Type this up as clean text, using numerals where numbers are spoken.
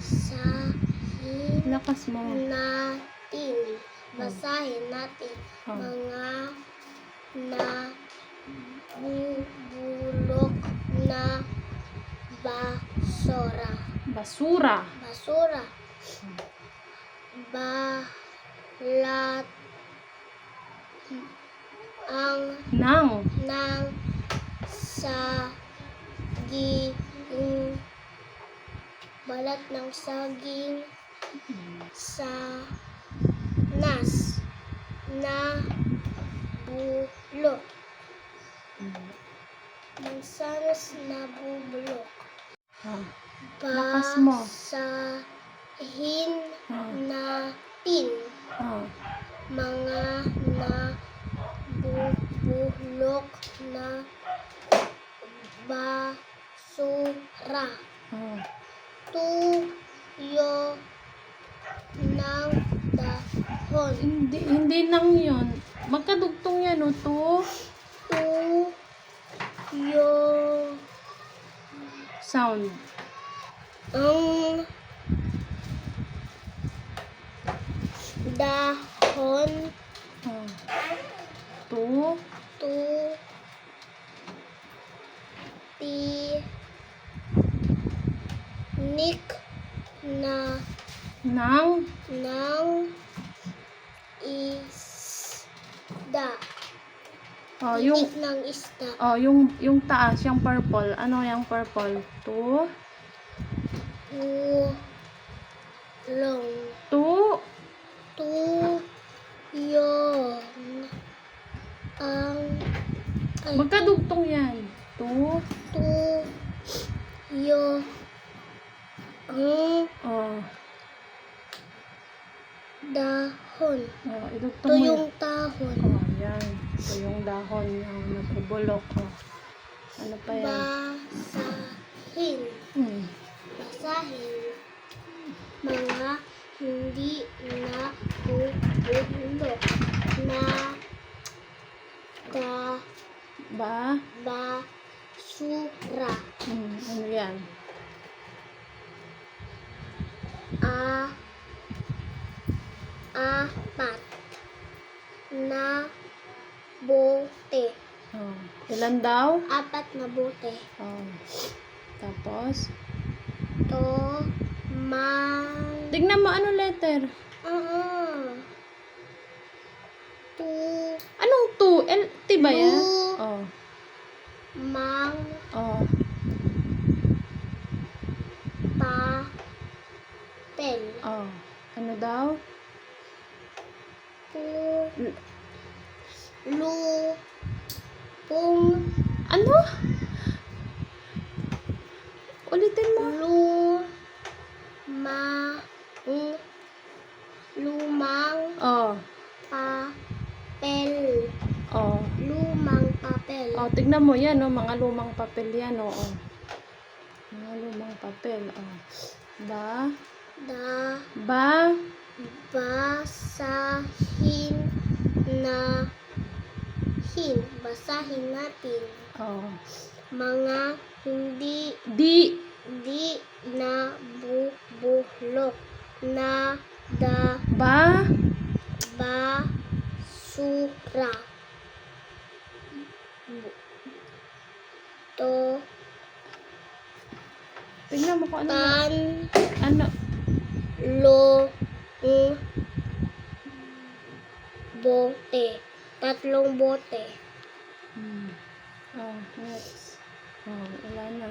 Basahin Lakas mo. natin. Basahin natin. Mga nabubulok na basura. Basura. Basura. Balat Nang. ng saging. Balat ng saging. Sanas na bulok. Mansanas na bubulok. Lakas mo. Basahin natin. Mga nabubulok na basura. Tuyo ng dahon. Hindi nang yun. Magkadugtong yan, o. Tuyo Sound. ang dahon. Tinik na Nang. ng isda. Yung Tinik ng isda. yung taas, yung purple. Ano yung purple? Ulong. Tuyo ang Magkadugtong yan. tuyo ang dahon. Idugtong mo Tuyong yan. dahon. Yan. Ito yung dahon yung nabubulok. Ano pa yan? Basahin. Basahin. Mga hindi na bubulok na basura. Ano yan? Apat na bote. Ilan daw? 4 na bote. Tapos? Tignan mo ano letter? Anong to? T ba yan? Papel. Ano daw? Lupong. Ano? Ulitin mo. Lumang papel. Lumang papel. Tignan mo yan, mga lumang papel yan, Mga lumang papel, Basahin natin. Mga hindi na bubulok na basura. Tignan mo kung ano. Bote. 3 bote. Next. Wala na.